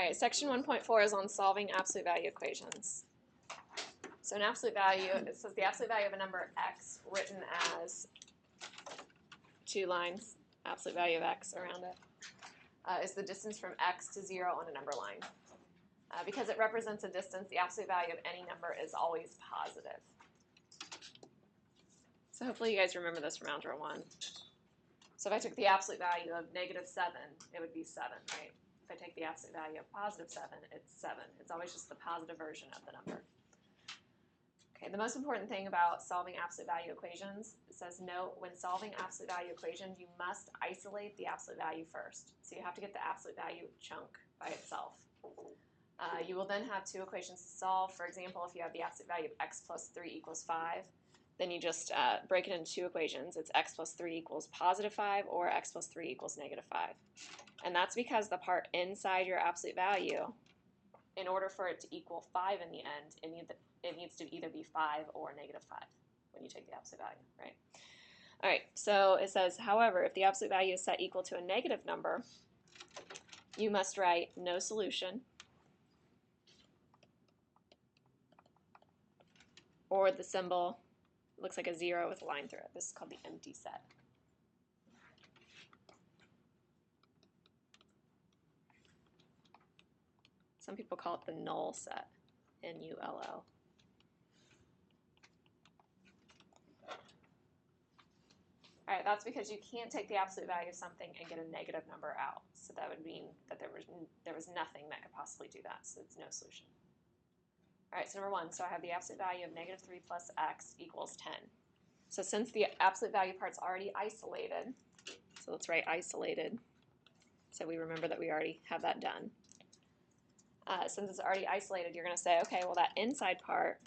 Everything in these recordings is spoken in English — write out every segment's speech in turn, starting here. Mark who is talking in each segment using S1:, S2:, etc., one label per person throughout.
S1: All right, section 1.4 is on solving absolute value equations. So an absolute value, it says the absolute value of a number x written as 2 lines, absolute value of x around it, is the distance from x to 0 on a number line. Because it represents a distance, the absolute value of any number is always positive. So hopefully you guys remember this from Algebra 1. So if I took the absolute value of -7, it would be 7, right? If I take the absolute value of +7, it's 7. It's always just the positive version of the number. Okay, the most important thing about solving absolute value equations, it says note, when solving absolute value equations, you must isolate the absolute value first. So you have to get the absolute value chunk by itself. You will then have 2 equations to solve. For example, if you have the absolute value of x plus 3 equals 5, then you just break it into 2 equations. It's x plus 3 equals +5 or x plus 3 equals -5. And that's because the part inside your absolute value, in order for it to equal 5 in the end, it needs to either be 5 or -5 when you take the absolute value, right? All right, so it says, however, if the absolute value is set equal to a negative number, you must write no solution, or the symbol looks like a 0 with a line through it. This is called the empty set. Some people call it the null set, N-U-L-L. All right, that's because you can't take the absolute value of something and get a negative number out. So that would mean that there was nothing that could possibly do that, so it's no solution. All right, so number 1, so I have the absolute value of -3 plus x equals 10. So since the absolute value part's already isolated, so let's write isolated, so we remember that we already have that done. Since it's already isolated, you're going to say, okay, well that inside part,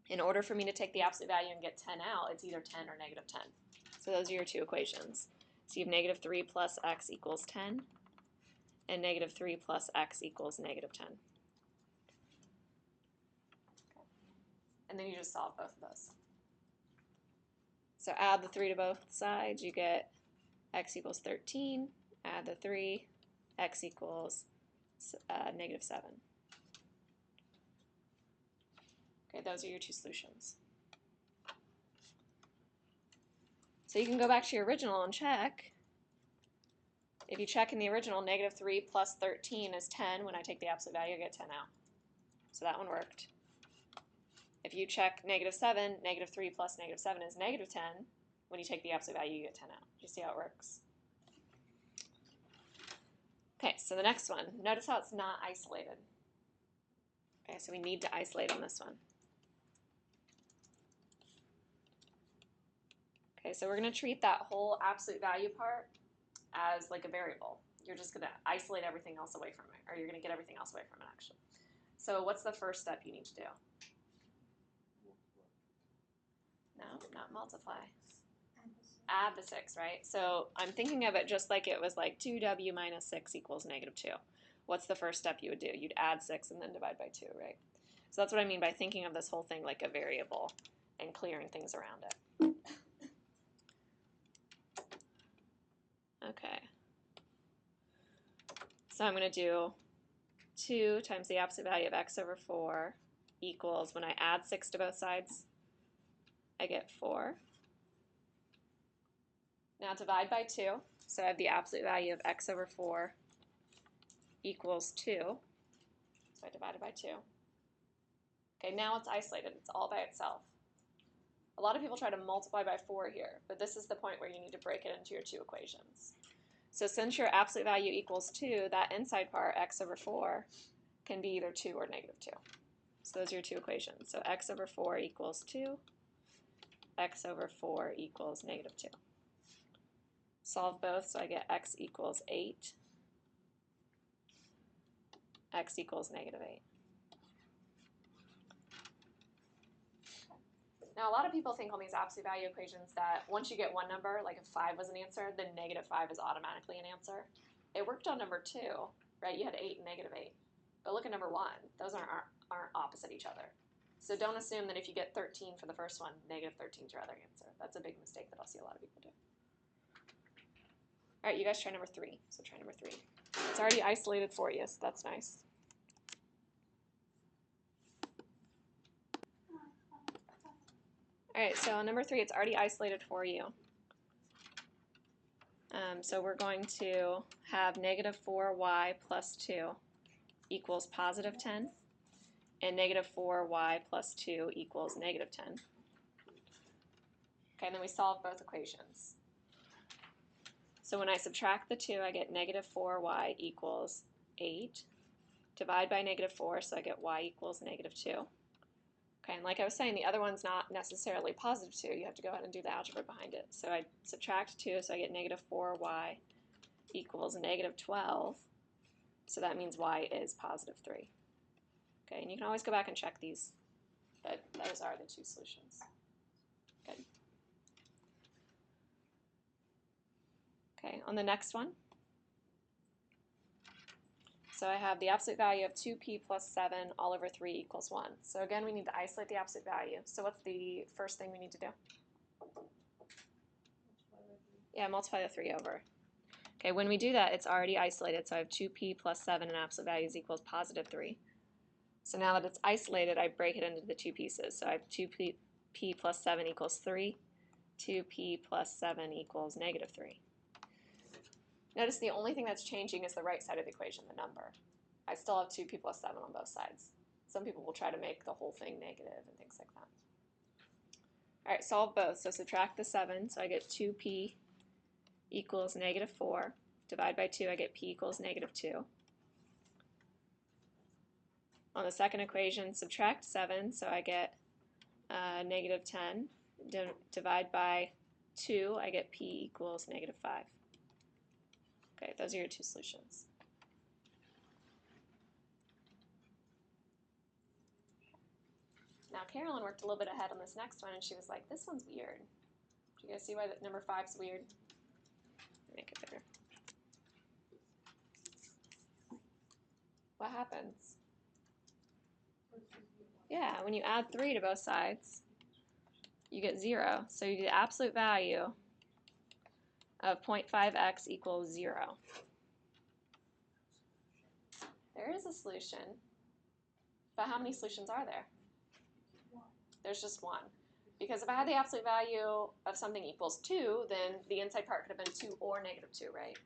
S1: in order for me to take the absolute value and get 10 out, it's either 10 or -10. So those are your 2 equations. So you have -3 plus x equals 10, and -3 plus x equals -10. And then you just solve both of those. So add the 3 to both sides, you get x equals 13, add the 3, x equals -7. Okay, those are your 2 solutions. So you can go back to your original and check. If you check in the original, -3 plus 13 is 10. When I take the absolute value, I get 10 out. So that one worked. If you check -7, -3 plus -7 is -10. When you take the absolute value, you get 10 out. Do you see how it works? Okay, so the next one. Notice how it's not isolated. Okay, so we need to isolate on this one. Okay, so we're going to treat that whole absolute value part as like a variable. You're just going to isolate everything else away from it, or you're going to get everything else away from it, actually. So what's the first step you need to do? No, not multiply. Add the 6, right? So I'm thinking of it just like it was like 2w minus 6 equals -2. What's the first step you would do? You'd add 6 and then divide by 2, right? So that's what I mean by thinking of this whole thing like a variable and clearing things around it. Okay. So I'm going to do 2 times the absolute value of x over 4 equals, when I add 6 to both sides, I get 4. Now divide by 2. So I have the absolute value of x over 4 equals 2. So I divided by 2. Okay, now it's isolated. It's all by itself. A lot of people try to multiply by 4 here, but this is the point where you need to break it into your 2 equations. So since your absolute value equals 2, that inside part, x over 4, can be either 2 or -2. So those are your 2 equations. So x over 4 equals 2, x over 4 equals -2. Solve both, so I get x equals 8, x equals -8. Now, a lot of people think on these absolute value equations that once you get one number, like if 5 was an answer, then -5 is automatically an answer. It worked on number 2, right? You had 8 and -8. But look at number 1. Those aren't opposite each other. So don't assume that if you get 13 for the first one, -13 is your other answer. That's a big mistake that I'll see a lot of people do. All right, you guys try number 3. So try number 3. It's already isolated for you, so that's nice. All right, so number 3, it's already isolated for you. So we're going to have negative 4y plus 2 equals positive 10, and negative 4y plus 2 equals negative 10. Okay, and then we solve both equations. So when I subtract the 2, I get negative 4y equals 8. Divide by negative 4, so I get y equals negative 2. Okay, and like I was saying, the other one's not necessarily positive 2. You have to go ahead and do the algebra behind it. So I subtract 2, so I get negative 4y equals negative 12. So that means y is positive 3. Okay, and you can always go back and check these, but those are the 2 solutions. Good. Okay, on the next one, so I have the absolute value of 2p plus 7 all over 3 equals 1. So again, we need to isolate the absolute value. So what's the first thing we need to do? Yeah, multiply the 3 over. Okay, when we do that, it's already isolated. So I have 2p plus 7 and absolute values equals positive 3. So now that it's isolated, I break it into the 2 pieces. So I have 2p plus 7 equals 3. 2p plus 7 equals negative 3. Notice the only thing that's changing is the right side of the equation, the number. I still have 2p plus 7 on both sides. Some people will try to make the whole thing negative and things like that. All right, solve both. So subtract the 7, so I get 2p equals negative 4. Divide by 2, I get p equals negative 2. On the second equation, subtract 7, so I get negative 10. Divide by 2, I get p equals negative 5. Okay, those are your 2 solutions. Now Carolyn worked a little bit ahead on this next one, and she was like, this one's weird. Do you guys see why number 5's weird? Make it bigger. What happens? Yeah, when you add 3 to both sides, you get 0. So you get the absolute value of 0.5x equals 0. There is a solution, but how many solutions are there? There's just one. Because if I had the absolute value of something equals 2, then the inside part could have been 2 or negative 2, right?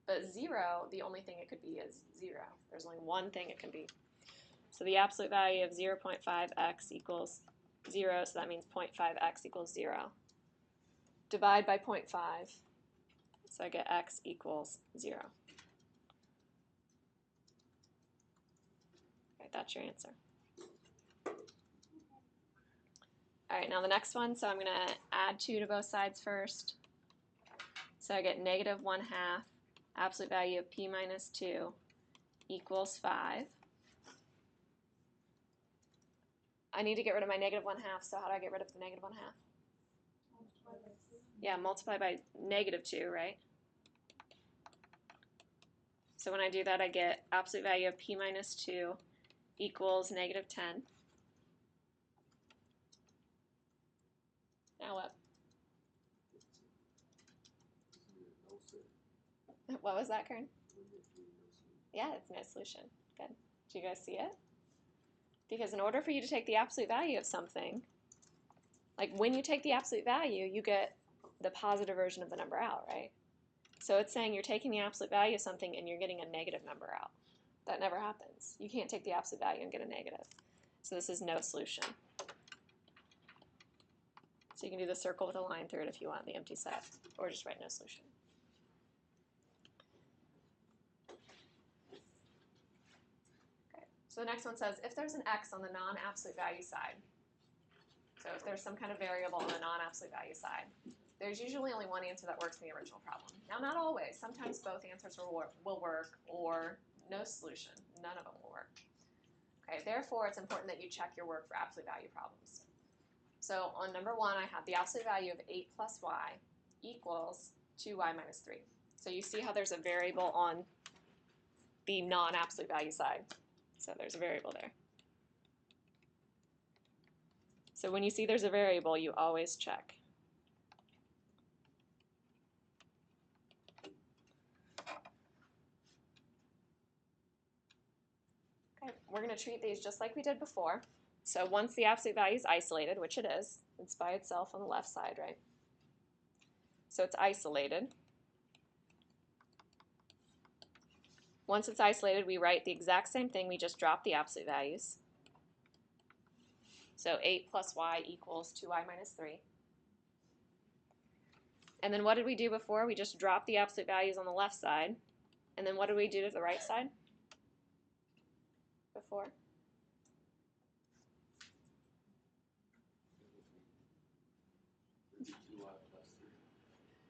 S1: But 0, the only thing it could be is 0. There's only one thing it can be. So the absolute value of 0.5x equals 0, so that means 0.5x equals 0. Divide by 0.5, so I get x equals 0. Okay, that's your answer. All right, now the next one, so I'm going to add 2 to both sides first. So I get negative 1/2, absolute value of p minus 2 equals 5. I need to get rid of my negative 1/2, so how do I get rid of the negative 1/2? Yeah, multiply by negative 2, right? So when I do that, I get absolute value of p minus 2 equals negative 10. Now what? What was that, Kern? Yeah, it's no solution. Good. Do you guys see it? Because in order for you to take the absolute value of something, like when you take the absolute value, you get the positive version of the number out, right? So it's saying you're taking the absolute value of something and you're getting a negative number out. That never happens. You can't take the absolute value and get a negative. So this is no solution. So you can do the circle with a line through it if you want, the empty set, or just write no solution. Okay. So the next one says, if there's an x on the non-absolute value side, so if there's some kind of variable on the non-absolute value side, there's usually only one answer that works in the original problem. Now, not always. Sometimes both answers will work, or no solution. None of them will work. Okay, therefore, it's important that you check your work for absolute value problems. So on number 1, I have the absolute value of 8 plus y equals 2y minus 3. So you see how there's a variable on the non-absolute value side. So there's a variable there. So when you see there's a variable, you always check. Okay, we're going to treat these just like we did before. So once the absolute value is isolated, which it is, it's by itself on the left side, right? So it's isolated. Once it's isolated, we write the exact same thing, we just drop the absolute values. So 8 plus y equals 2y minus 3. And then what did we do before? We just dropped the absolute values on the left side. And then what did we do to the right side before?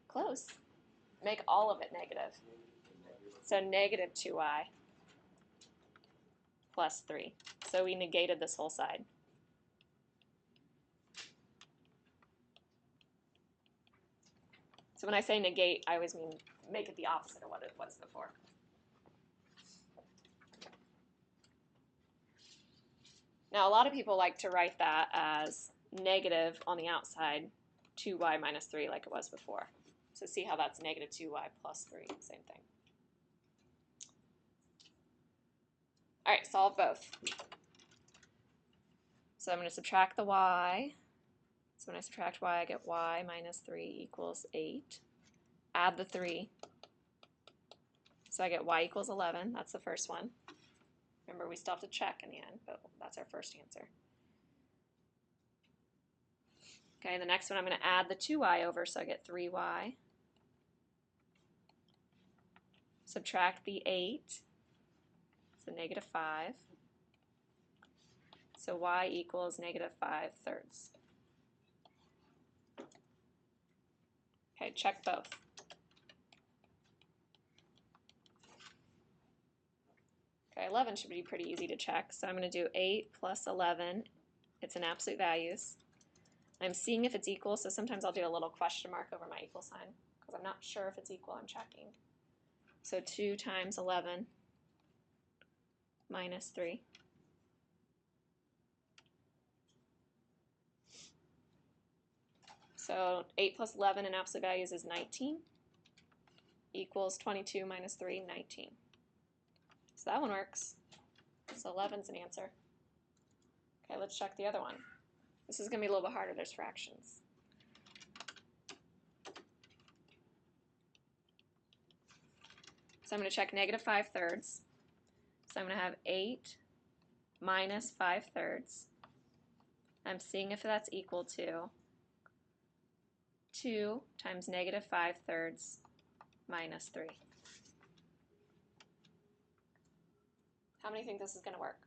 S1: Close. Make all of it negative. So negative 2y plus 3. So we negated this whole side. So when I say negate, I always mean make it the opposite of what it was before. Now a lot of people like to write that as negative on the outside 2y minus 3 like it was before. So see how that's negative 2y plus 3, same thing. All right, solve both. So I'm going to subtract the y. So when I subtract y, I get y minus 3 equals 8. Add the 3. So I get y equals 11. That's the first one. Remember, we still have to check in the end, but that's our first answer. Okay, the next one I'm going to add the 2y over, so I get 3y. Subtract the 8, so negative 5. So y equals negative 5 thirds. Okay, check both. Okay, 11 should be pretty easy to check, so I'm going to do 8 plus 11. It's in absolute values. I'm seeing if it's equal, so sometimes I'll do a little question mark over my equal sign because I'm not sure if it's equal, I'm checking. So 2 times 11 minus 3. So 8 plus 11 in absolute values is 19 equals 22 minus 3, 19. So that one works. So 11's an answer. Okay, let's check the other one. This is going to be a little bit harder. There's fractions. So I'm going to check negative 5 thirds. So I'm going to have 8 minus 5 thirds. I'm seeing if that's equal to 2 times negative 5 thirds minus 3. How many think this is going to work?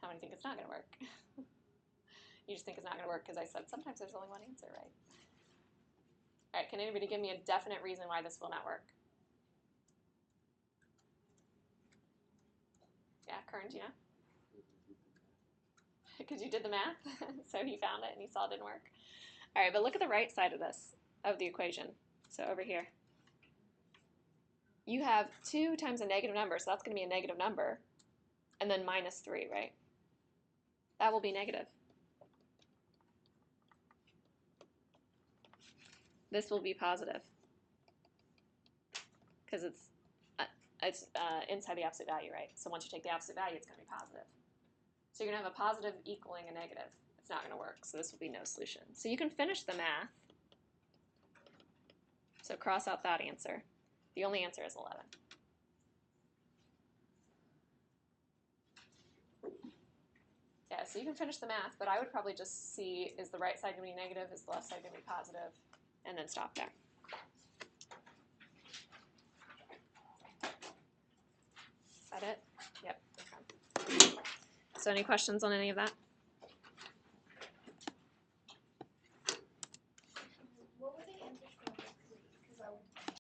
S1: How many think it's not going to work? You just think it's not going to work because I said sometimes there's only one answer, right? All right, can anybody give me a definite reason why this will not work? Yeah, Kern, do you know? Because you did the math, so he found it and he saw it didn't work. All right, but look at the right side of this, of the equation. So over here. You have 2 times a negative number, so that's going to be a negative number, and then minus 3, right? That will be negative. This will be positive because it's inside the absolute value, right? So once you take the absolute value, it's going to be positive. So you're going to have a positive equaling a negative. It's not going to work, so this will be no solution. So you can finish the math. So cross out that answer. The only answer is 11. Yeah, so you can finish the math, but I would probably just see, is the right side going to be negative, is the left side going to be positive, and then stop there. Is that it? Yep. Okay. So any questions on any of that?